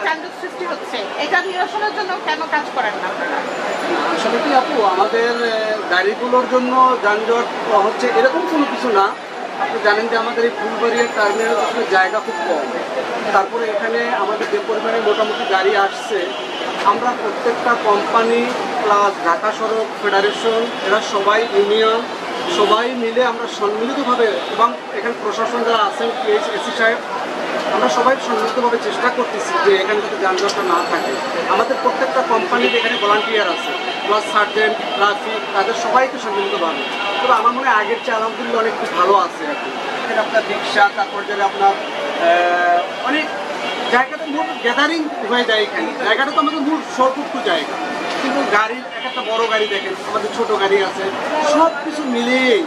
যানজট সৃষ্টি হচ্ছে, এটা নিরসনের জন্য কেন কাজ করেন না আপনারা? আসলে কি আপু, আমাদের গাড়িগুলোর জন্য যানজট হচ্ছে এরকম কোনো কিছু না। আপনি জানেন যে আমাদের এই ফুলবাড়িয়া টার্মিনাল আসলে জায়গা খুব কম। তারপরে এখানে আমাদের যে পরিমাণে মোটামুটি গাড়ি আসছে, আমরা প্রত্যেকটা কোম্পানি প্লাস ঢাকা সড়ক ফেডারেশন, এরা সবাই ইউনিয়ন সবাই মিলে আমরা সম্মিলিতভাবে, এবং এখানে প্রশাসন যারা আছেন এসি সাহেব, আমরা সবাই সম্মিলিতভাবে চেষ্টা করতেছি যে এখানে যাতে যানজটটা না থাকে। আমাদের প্রত্যেকটা কোম্পানির এখানে ভলান্টিয়ার আছে, প্লাস সার্জেন্ট, ট্রাফিক, তাদের সবাইকে সম্মিলিতভাবে। তবে আমার মনে হয় আগের চেয়ে আলহামদুলিল্লাহ অনেক খুব ভালো আছে আর কি। এখানে আপনার রিক্সা, তারপর যারা আপনার অনেক জায়গাটা মূল গ্যাদারিং হয়ে যায়। এখানে জায়গাটা তো আমাদের মূল সর্বোচ্চ জায়গা, কিন্তু গাড়ির একটা বড় গাড়ি দেখেন, আমাদের ছোট গাড়ি আছে, সব কিছু মিলিয়েই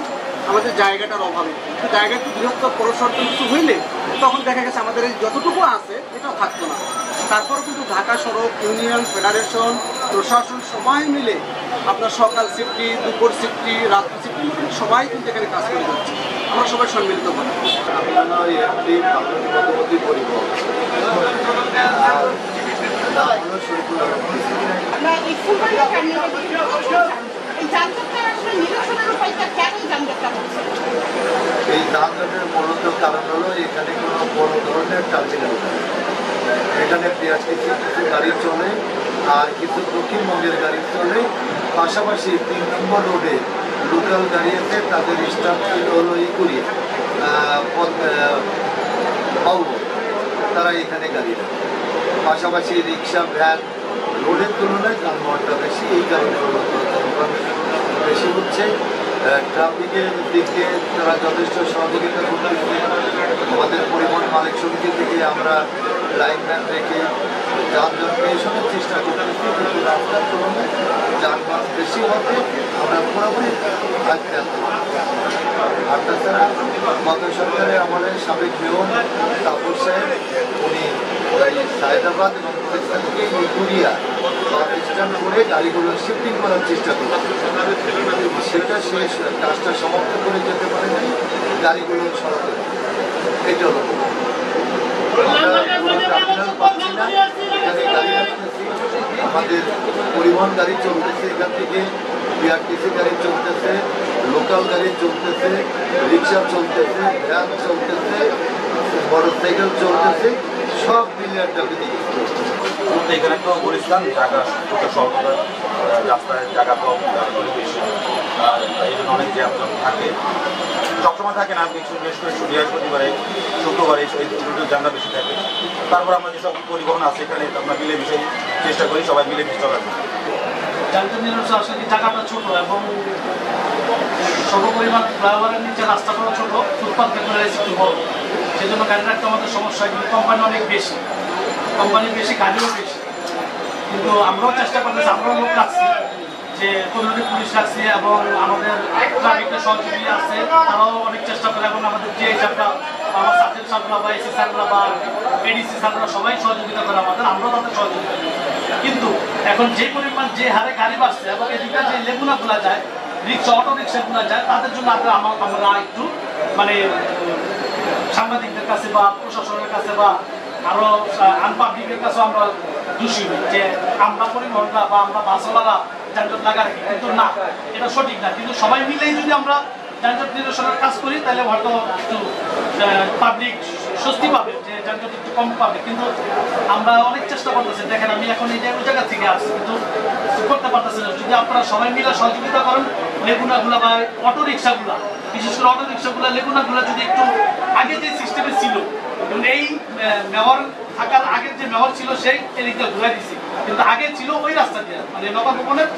আমাদের জায়গাটার অভাবে। তো জায়গা একটু বৃহত্তর পরিসর কিছু হইলে তখন দেখা গেছে আমাদের এই যতটুকু আছে এটাও থাকতো না। তারপরে কিন্তু ঢাকা সড়ক, ইউনিয়ন, ফেডারেশন, প্রশাসন সবাই মিলে আপনার সকাল শিফটি, দুপুর শিফটি, রাত্রি শিফটি সবাই কিন্তু এখানে কাজ করে যাচ্ছে। আমরা সবাই সম্মিলিত করি। এই যানজটের মূলত কারণ হলো এখানে কোনো বড় ধরনের টার্মিনাল নেই। এখানে পিএসটিসি কিছু গাড়ি চলে আর কিছু দক্ষিণবঙ্গের গাড়ি চলে। পাশাপাশি 3 নম্বর রোডে লোকাল গাড়ি আছে, তাদের স্টাফ হলো ইকুরিয়া বাবু, তারা এখানে গাড়ি রাখে। পাশাপাশি রিক্সা, ভ্যান, রোডের তুলনায় যানবাহনটা বেশি, এই কারণে বেশি হচ্ছে। ট্রাফিকের দিকে তারা যথেষ্ট সহযোগিতা করতেছে। আমাদের পরিবহন মালিক সমিতি থেকে আমরা লাইনম্যান রেখে যানজট নিরসনের চেষ্টা করতেছি, কিন্তু রাস্তার তুলনায় যানবাহন বেশি হতে আমরা পুরোপুরি থাকতে আর তাছাড়া গত সরকারে আমাদের সাবেক মেয়র তাপস সাহেব, উনি সায়দাবাদ এবং থেকে ইকুরিয়া বাস স্ট্যান্ড করে গাড়িগুলো শিফটিং করার চেষ্টা করছে। সেটা শেষ, কাজটা সমাপ্ত করে যেতে পারে নাই, গাড়িগুলো সরাতে। এটা হলো আমাদের পরিবহন গাড়ি চলতেছে, এখান থেকে বিআরটিসি গাড়ি চলতেছে, লোকাল গাড়ি চলতেছে, রিক্সা চলতেছে, ভ্যান চলতেছে, মোটরসাইকেল চলতেছে, সব মিলে একটা দিকে এখানে তো বলেছিলাম জায়গা সরকার রাস্তায় জায়গা কম বেশি, এই জন্য অনেক জ্যাম থাকে, সবসময় থাকে না, কিছু বিশেষ করে বৃহস্পতিবারে, শুক্রবারে এই দুটো জ্যামটা বেশি থাকে। তারপর আমরা যেসব পরিবহন আছে এখানে আমরা মিলে মিশে চেষ্টা করি, সবাই মিলে মিশতে পারবো। যানজট নিরসন আসলে জায়গাটা ছোট এবং সর্বপরিমাণ ফ্লাইওভারের নিচে রাস্তাটাও ছোট, ফুটপাথ ভেতরে একটু বড়, সেই জন্য গাড়ি রাখতে আমাদের সমস্যা হয়। কিন্তু কোম্পানি অনেক বেশি, কোম্পানির বেশি, গাড়িও বেশি, কিন্তু আমরাও চেষ্টা করতেছি, আমরাও লোক রাখছি, যে কমিউনিটি পুলিশ রাখছি এবং আমাদের ট্রাফিকের সহযোগী আছে, তারাও অনেক চেষ্টা করে এবং আমাদের যে হিসাবটা আমার সার্জেন্ট সাহেবরা বা এসি স্যাররা বা এডিসি স্যাররা সবাই সহযোগিতা করে আমাদের, আমরাও তাদের সহযোগিতা করি। কিন্তু এখন যে পরিমাণ যে হারে গাড়ি বাড়ছে এবং এদিকে যে লেগুনাগুলা যায়, রিক্সা, অটো রিক্সাগুলা যায়, তাদের জন্য আমরা একটু মানে সাংবাদিকদের কাছে বা প্রশাসনের কাছে বা আরো আনপাবলিকের কাছেও আমরা দোষী যে আমরা পরিবহনরা বা আমরা বাসওয়ালারা যানজট লাগা রাখি, কিন্তু না, এটা সঠিক না। কিন্তু সবাই মিলেই যদি আমরা যানজট নিরসনের কাজ করি তাহলে হয়তো একটু পাবলিক স্বস্তি পাবে, যে যানজট একটু কম পাবে। কিন্তু আমরা অনেক চেষ্টা করতেছি, দেখেন আমি এখন এই জায়গা থেকে আসছি, কিন্তু করতে পারতেছি না। যদি আপনারা সবাই মিলে সহযোগিতা করেন, লেগুনাগুলা বা অটো রিক্সাগুলা, বিশেষ করে অটো রিক্সাগুলা, লেগুনাগুলা যদি একটু আগে যে সিস্টেমে ছিল, এই মেয়র থাকার আগের যে মেয়র ছিল সেই এদিকটা ঘুরে দিছি, কিন্তু আগে ছিল ওই রাস্তা দিয়ে, মানে নগর ভবনের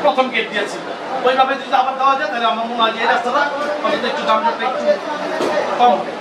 প্রথম গেট দিয়ে ছিল, ওইভাবে যদি আবার দেওয়া যায় তাহলে আমার মনে হয় যে এই রাস্তাটা অন্তত একটু যানজটটা একটু কম হবে।